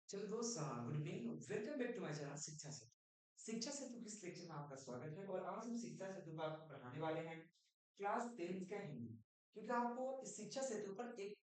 चलो दोस्त, good evening. Welcome back to my channel Shiksha Setu. शिक्षा सेतु किस लेक्चर में आपका स्वागत है। और आज हम शिक्षा सेतु पर आपको पढ़ाने वाले हैं क्लास 10 का हिंदी। क्योंकि आपको इस शिक्षा सेतु पर एक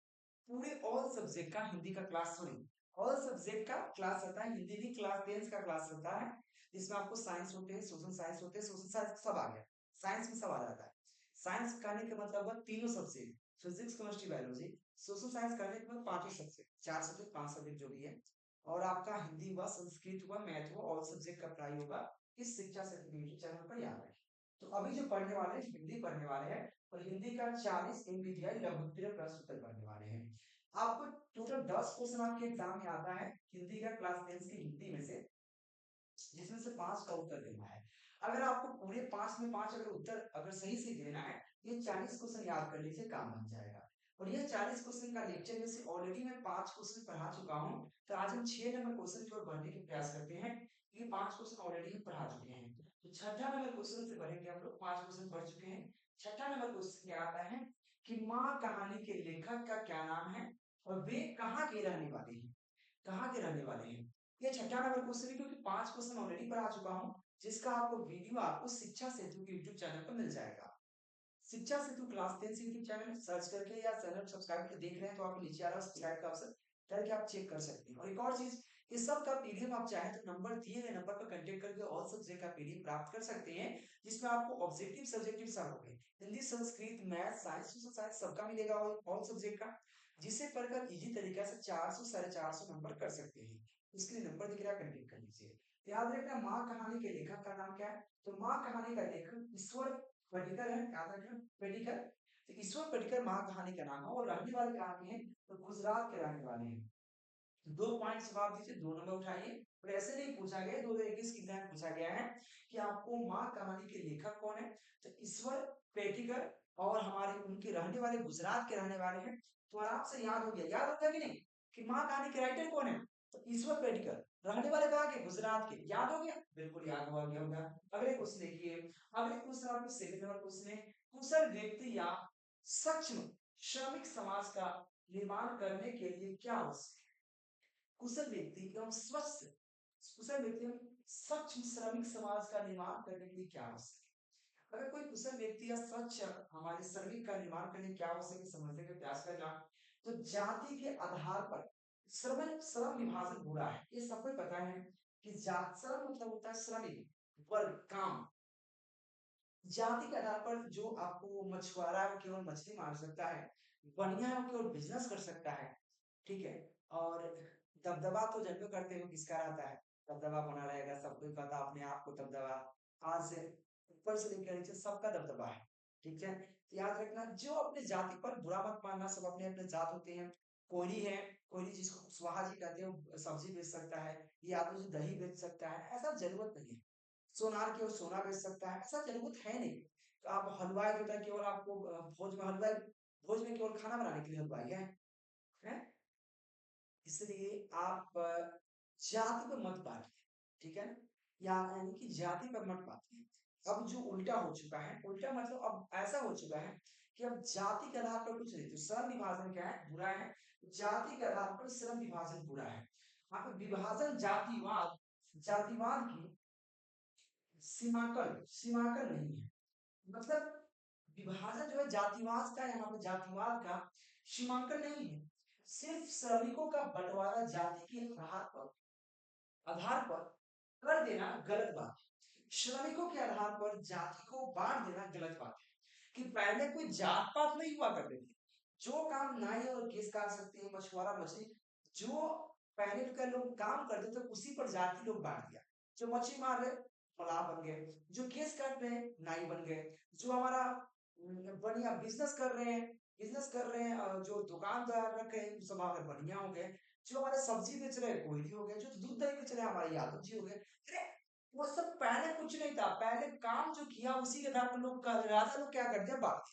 पूरे ऑल सब्जेक्ट का हिंदी का क्लास, सॉरी, ऑल सब्जेक्ट का क्लास आता है। हिंदी भी क्लास 10 का क्लास होता है, जिसमें आपको साइंस होते हैं, सोशल साइंस होते हैं, सोशल साइंस सब आ गया, साइंस में सब आ जाता है। साइंस कहने का मतलब है तीनों subject, physics chemistry biology. Social science करने के बाद पांचों सब्जेक्ट, चार सब्जेक्ट, पांच सब्जेक्ट जो भी है। और आपका हिंदी हुआ, संस्कृत हुआ, मैथ हुआ, ऑल सब्जेक्ट का पढ़ाई होगा इस शिक्षा सेतु यूट्यूब चैनल पर। याद रखें। तो अभी जो पढ़ने वाले हैं हिंदी पढ़ने वाले हैं, और हिंदी का 40 एमपीटीआई लघु प्रश्न उत्तर पढ़ने वाले हैं। आपको टोटल 10 क्वेश्चन आपके एग्जाम में आता है हिंदी का, क्लास 10 की हिंदी में से, जिसमें से 5 का उत्तर देना है। अगर आपको पूरे 5 में 5 अगर उत्तर अगर सही से देना है, ये 40 क्वेश्चन याद कर लीजिए, काम बन जाएगा। और ये 40 क्वेश्चन का लेक्चर में से ऑलरेडी मैं 5 क्वेश्चन पढ़ा चुका हूँ। तो आज हम 6 नंबर क्वेश्चन की ओर बढ़ने के प्रयास करते हैं। ये 5 क्वेश्चन ऑलरेडी हम पढ़ा चुके हैं। तो छठा नंबर क्वेश्चन से बढ़ेंगे हम लोग। 5 क्वेश्चन पढ़ चुके हैं। छठा नंबर क्वेश्चन क्या आता है कि माँ कहानी के लेखक का क्या नाम है और वे कहाँ के रहने वाले हैं। कहाँ के रहने वाले हैं, ये छठा नंबर क्वेश्चन है। क्योंकि 5 क्वेश्चन ऑलरेडी पढ़ा चुका हूँ, जिसका आपको वीडियो आपको शिक्षा सेतु के यूट्यूब चैनल पर मिल जाएगा। शिक्षा सेतु क्लास 10 यूट्यूब चैनल सर्च करके या चैनल सब्सक्राइब करके देख रहे हैं तो आपको नीचे आ रहा है सब्सक्राइब का ऑप्शन, करके आप चेक कर सकते हैं। और एक और चीज, इस सब का पीडीएफ आप चाहे तो नंबर दिए गए नंबर पर कांटेक्ट करके ऑल सब्जेक्ट का पीडीएफ प्राप्त कर सकते हैं, जिसमें आपको ऑब्जेक्टिव सब्जेक्टिव सब हो गए, Hindi, Sanskrit, math, science, social science सबका मिलेगा ऑल सब्जेक्ट का, जिसे पढ़कर इजी तरीके से 400 450 नंबर कर सकते हैं। इसके लिए नंबर दिख रहा है, कांटेक्ट कर लीजिए। याद रखना, माँ कहानी के लेखक का नाम क्या है। तो माँ कहानी का लेखक ईश्वर पडिक्कर है, याद रखना, पडिक्कर। तो ईश्वर पडिक्कर माँ कहानी का नाम है, और रहने वाले कहाँ के हैं, तो गुजरात के रहने वाले हैं। तो 2 पॉइंट जवाब दीजिए, 2 नंबर उठाइए। और ऐसे नहीं पूछा गया, 2021 की एग्जाम पूछा गया है कि आपको माँ कहानी के लेखक कौन है, तो ईश्वर पेटिकर, और हमारे उनके रहने वाले गुजरात के रहने वाले हैं। तो आराम से याद हो गया, याद हो गया कि नहीं, कि माँ कहानी के राइटर कौन है, तो ईश्वर पेटिकर, रहने वाले कहाँ के, गुजरात के। याद हो गया, बिल्कुल याद हुआ गया होगा। अगले क्वेश्चन देखिए, अगले क्वेश्चन आपको 7 नंबर क्वेश्चन है, कुशल व्यक्ति या सक्षम श्रमिक समाज का निर्माण करने के लिए क्या आवश्यक है। कुशल व्यक्ति एवं स्वच्छ, कुशल व्यक्ति एवं सक्षम श्रमिक समाज का निर्माण करने के लिए क्या आवश्यक है। अगर कोई कुशल व्यक्ति या स्वच्छ हमारे श्रमिक का निर्माण करने क्या आवश्यक है, समझने का प्रयास करना। तो जाति के आधार पर श्रम श्रम विभाजन हो रहा है, ये सबको पता है कि जात श्रम मतलब होता है श्रमिक वर्ग, काम। जाति के आधार पर जो आपको मछुआरा है वो केवल मछली मार सकता है, बढ़िया है वो केवल बिजनेस कर सकता है, ठीक है। और दबदबा तो जब करते हो किसका रहता है, दबदबा बना रहेगा, सबको पता अपने आप को दबदबा, आज से ऊपर से लेकर नीचे सबका दबदबा है, ठीक है। तो याद रखना, जो अपने जाति पर बुरा मत मानना, सब अपने अपने जात होते हैं। कोयरी है, कोयरी जिसको कुशवाहा जी कहते हो, सब्जी बेच सकता है, या तो जो दही बेच सकता है, ऐसा जरूरत नहीं है। सोनार केवल सोना बेच सकता है, ऐसा जरूरत है नहीं। तो आप हलवाई होता है, केवल आपको भोज में हलवाई, भोज में केवल खाना बनाने के लिए हलवाई है? इसलिए आप जाति पर मत बांटिए, ठीक है ना, या यानी कि जाति पर मत बांटिए। अब जो उल्टा हो चुका है, उल्टा मतलब अब ऐसा हो चुका है कि अब जाति के आधार पर कुछ नहीं, तो श्रम विभाजन क्या है, बुरा है। जाति के आधार पर श्रम विभाजन बुरा है। यहाँ पे विभाजन जातिवाद, जातिवाद की सीमाकन सीमाकन नहीं है। मतलब विभाजन जो है जातिवाद का, यहाँ पे जातिवाद का सीमांकन नहीं है। सिर्फ श्रमिकों का बंटवारा जाति के आधार पर कर देना गलत बात है। श्रमिकों के आधार पर जाति को बांट देना गलत बात है। कि पहले कोई जात पात नहीं हुआ करते थे, जो काम नाई और केस काट सकते हैं, मछुआरा मछली, जो पहले के लोग काम करते थे उसी पर जाति लोग बांट दिया। जो मछली मार रहे मलाह बन गए, जो केस काट रहे हैं नाई बन गए, जो हमारा बढ़िया बिजनेस कर रहे हैं, जो दुकानदार रख रहे हैं सब हमारे बढ़िया हो गए, जो हमारे सब्जी बेच रहे हैं कोयली हो गए, जो दूध दही बेच रहे हैं हमारे यादव जी हो गए। अरे वो सब पहले कुछ नहीं था, पहले काम जो किया उसी के आधार पर लोग राजा लोग क्या करते हैं, बात,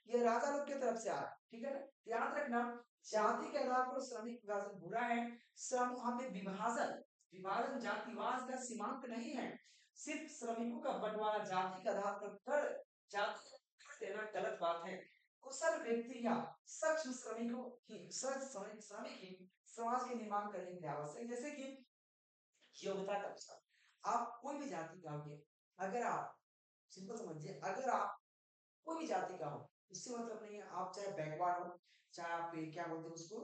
ये राजा लोग की तरफ से आ रहा है, ठीक है ना। ध्यान रखना, जाति के आधार पर श्रमिक विभाजन बुरा है। श्रम वहां पे विभाजन, विभाजन जातिवाद का सीमांक नहीं है। सिर्फ श्रमिकों का बंटवारा जाति के आधार पर कर, जाति कर देना गलत बात है। कुशल व्यक्ति या सक्षम श्रमिकों की श्रमिक ही समाज के निर्माण करने के लिए आवश्यक है। जैसे कि योग्यता का अनुसार आप कोई भी जाति का होगे, अगर आप सिंपल समझिए, अगर आप कोई भी जाति का हो, इससे मतलब नहीं है आप चाहे बैकवर्ड हो, चाहे आप क्या बोलते हैं उसको,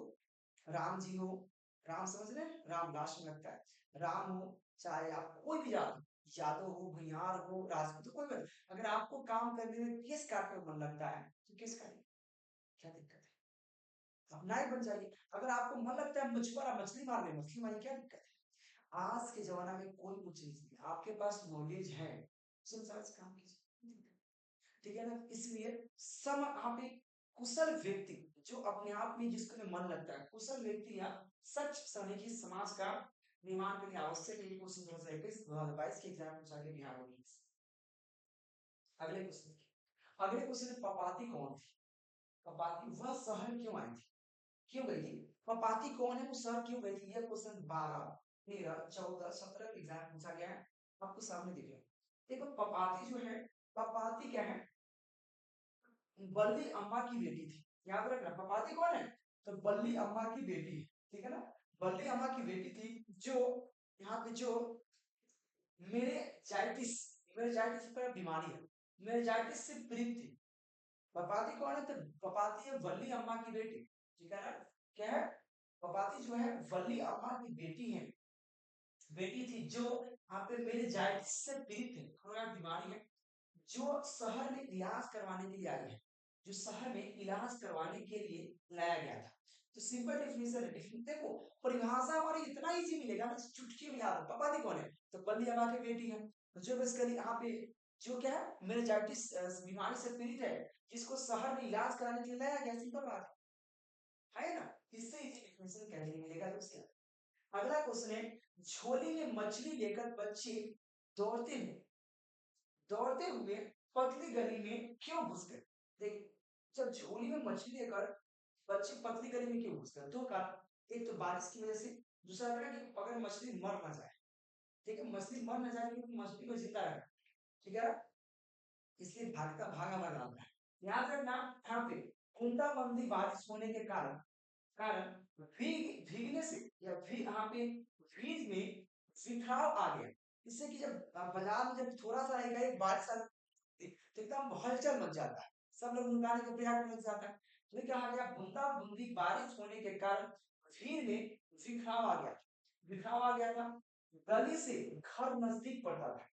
राम जी हो, राम समझ रहे हैं, राम लास्ट में लगता है, राम हो, चाहे आप कोई भी जाति, यादव हो, भुयार हो, राजपूत हो, कोई भी, अगर आपको काम करने में केस काटने में मन लगता है तो केस काटिए, क्या दिक्कत है, आप नायक बन जाइए। अगर आपको मन लगता है मछुआरा मछली मार ले, मछली मारिए, क्या दिक्कत है। आज के जमाना में कोई कुछ नहीं है, आपके पास नॉलेज है, उस हिसाब से काम कीजिए, ठीक है ना। इसलिए सम आप एक कुशल व्यक्ति जो अपने आप में जिसको में मन लगता है, कुशल व्यक्ति या सच श्रमिक ही समाज का निर्माण के लिए आवश्यक है। क्वेश्चन 2021-2022 के एग्जाम में जाके बिहार में। अगले क्वेश्चन, अगले क्वेश्चन, पपाती कौन थी? पपाती वह शहर क्यों आई थी, क्यों गई थी? पपाती कौन है, वो शहर क्यों गई थी? यह क्वेश्चन 12, 13, 14, 17 एग्जाम पूछा गया है, आपको सामने दिख रहा है। देखो पपाती जो है, पपाती क्या है, बल्ली अम्मा की बेटी थी, याद रखना। पपाती कौन है? तो बल्ली अम्मा की बेटी, ठीक है ना, बल्ली अम्मा की बेटी थी, जो यहाँ पे जो मेरेजाइटिस, मेरेजाइटिस पर बीमारी है, मेरेजाइटिस से पीड़ित थी। पपाती कौन है? तो पपाती है वल्ली अम्मा की बेटी, ठीक है ना। क्या है? पपाती जो है वल्ली अम्मा की बेटी है, बेटी थी, जो यहाँ पे मेरेजाइटिस से पीड़ित है, थोड़ा बीमारी है, जो शहर में इलाज करवाने के लिए आई है, जो शहर में इलाज करवाने के लिए लाया गया था। तो सिंपल डेफिनेशन है, देखो परिभाषा हमारी इतना इजी मिलेगा ना, चुटकी में याद। पपाती कौन है? तो बल्ली अम्मा की बेटी है, तो जो बेसिकली यहाँ पे जो क्या है मेरेजाइटिस बीमारी से पीड़ित है, जिसको शहर में इलाज कराने के लिए लाया गया, सिंपल बात है ना। इससे इजी डेफिनेशन कहने मिलेगा दोस्तों। अगला क्वेश्चन है, झोली में मछली लेकर बच्चे दौड़ते हैं, दौड़ते हुए पतली गली में क्यों घुस गए? देख, जब झोली में मछली लेकर बच्चे पतली गली में क्यों घुस गए? दो कारण, एक तो बारिश की वजह से, दूसरा कारण कि अगर मछली मर ना जाए, ठीक है, मछली मर ना जाए क्योंकि मछली को जिंदा रखना, ठीक है, इसलिए भागता भागा भागा आता है। याद रखना, यहाँ पे बूंदाबांदी बारिश होने के कारण कारण भीगने से या यहाँ पे भीज में बिखराव आ गया, इससे कि जब बाजार में जब थोड़ा सा रहेगा एक बारिश तो एकदम हलचल मच जाता है, सब लोग निकालने के प्रयास में लग जाता है। तो कहा गया बूंदा बूंदी बारिश होने के कारण भीड़ में बिखराव आ गया, बिखराव आ गया था। गली से घर नजदीक पड़ता था,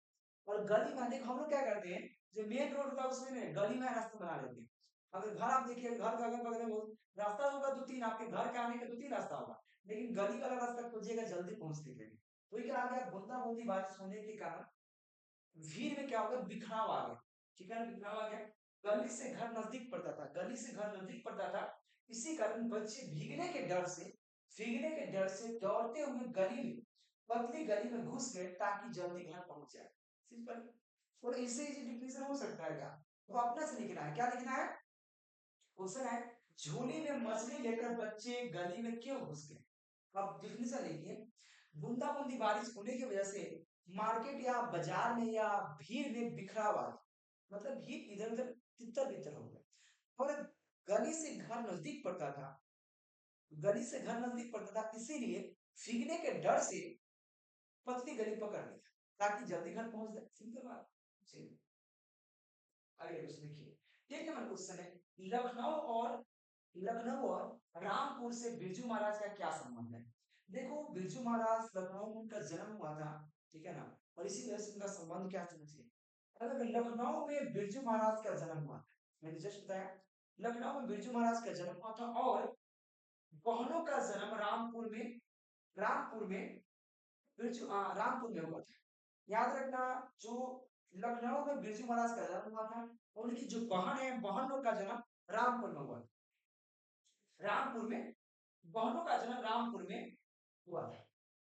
और गली में देखो हम लोग क्या करते हैं, जो मेन रोड होता है उसमें गली में रास्ता बना लेते हैं। अगर घर आप देखिए, घर का अगल बगल में बहुत रास्ता होगा, दो तीन, आपके घर के आने का दो तीन रास्ता होगा, लेकिन गली वाला रास्ता खोजिएगा जल्दी पहुंचने के लिए। तो क्या आ गया, बूंदा बूंदी बारिश होने के कारण भीड़ में क्या होगा, बिखराव आ गया, ठीक है, बिखराव आ गया। गली से घर नजदीक पड़ता था, गली से घर नजदीक पड़ता था, इसी कारण बच्चे भीगने के डर से दौड़ते हुए गली में, पतली गली में घुस गए ताकि जल्दी घर पहुंच जाए। सिंपल, और इससे इजी डिफिनेशन हो सकता है क्या? तो अपना से लिखना है, क्या लिखना है? क्वेश्चन है, झोली में मछली लेकर बच्चे गली में क्यों घुस गए? अब डिफिनेशन लिखिए, बूंदा बूंदी बारिश होने की वजह से मार्केट या बाजार में या भीड़ में बिखराव आ गया, मतलब भीड़ इधर उधर तितर बितर हो गया, और गली से घर नजदीक पड़ता था, गली से घर नजदीक पड़ता था, इसीलिए भीगने के डर से पतली गली पकड़ लिया ताकि जल्दी घर पहुंच जाए। सिंपल बात। चलिए अगले क्वेश्चन देखिए, एक नंबर क्वेश्चन है, लखनऊ और रामपुर से बिरजू महाराज का क्या संबंध है? देखो बिरजू महाराज लखनऊ में उनका जन्म हुआ था, ठीक है ना, और इसी वजह से उनका संबंध क्या होना चाहिए। अगर लखनऊ में बिरजू महाराज का जन्म हुआ, मैंने जस्ट बताया, लखनऊ में बिरजू महाराज का जन्म हुआ था, और बहनों का जन्म रामपुर में रामपुर में हुआ था। याद रखना, जो लखनऊ में बिरजू महाराज का जन्म हुआ था, उनकी जो बहन है, बहनों का जन्म रामपुर में हुआ, रामपुर में, बहनों का जन्म रामपुर में हुआ था।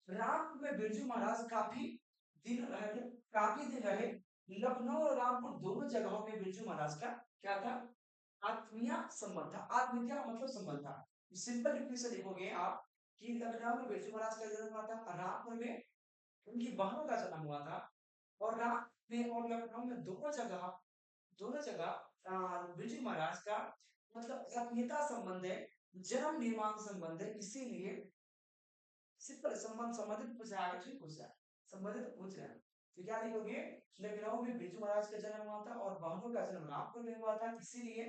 रामपुर में बिरजू महाराज काफी दिन रहे। लखनऊ और रामपुर दोनों जगहों पे बिरजू महाराज का क्या था, आत्मीय संबंध था। आत्मीय मतलब संबंध था। सिंपल डिफिनेशन लिखोगे आप कि लखनऊ में बिरजू महाराज का जन्म हुआ था, रामपुर में उनकी बहनों का जन्म हुआ था, और राम में और लखनऊ में दोनों जगह बिरजू महाराज का मतलब आत्मीयता संबंध है, जन्म निर्माण संबंध है, इसीलिए सिंपल संबंध संबंधित पूछ रहा है, ठीक पूछ रहा है, संबंधित पूछ रहा है। तो क्या लिखोगे, लखनऊ में बिरजू महाराज का जन्म हुआ था और बहनों का जन्म रामपुर में हुआ था, इसीलिए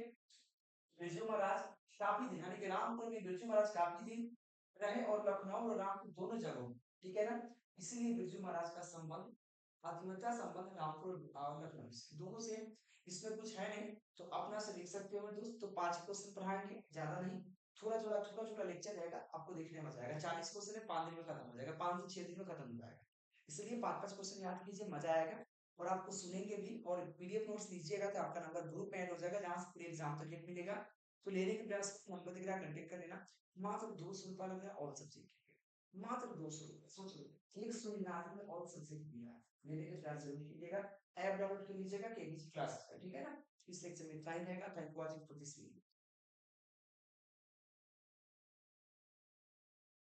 बिरजू महाराज काफी दिन, यानी कि रामपुर में बिरजू महाराज काफी दिन रहे और लखनऊ और रामपुर दोनों जगहों, ठीक है ना, इसीलिए बिरजू महाराज का संबंध, आत्मीयता संबंध रामपुर और लखनऊ से दोनों से। इसमें कुछ है नहीं तो अपना से लिख सकते हो दोस्त। तो 5 क्वेश्चन पढ़ाएंगे, ज्यादा नहीं, थोड़ा थोड़ा छोटा छोटा लेक्चर रहेगा, आपको देखने में मजा आएगा। 40 क्वेश्चन है, 5 दिन में खत्म हो जाएगा, 5 से 6 दिन में खत्म हो जाएगा। इसलिए 5 5 क्वेश्चन याद कीजिए, मजा आएगा और आपको सुनेंगे भी। और पीडीएफ नोट्स लीजिएगा तो आपका नंबर ग्रुप में ऐड हो जाएगा, जहां से पूरे एग्जाम तक किट मिलेगा। तो लेने के प्रयास नंबर दिख रहा है, कंटेक्ट कर लेना। मात्र 200 रुपया लग रहा है ऑल सब्जेक्ट के, मात्र 200 रुपये, सोच लो, एक सौ निन्यानवे में ऑल सब्जेक्ट दिया है। लेने के प्रयास जरूर कीजिएगा। ऐप डाउनलोड कर लीजिएगा केबीसी क्लासेस का, ठीक है ना। इस लेक्चर में इतना ही रहेगा। Thank you watching for this video.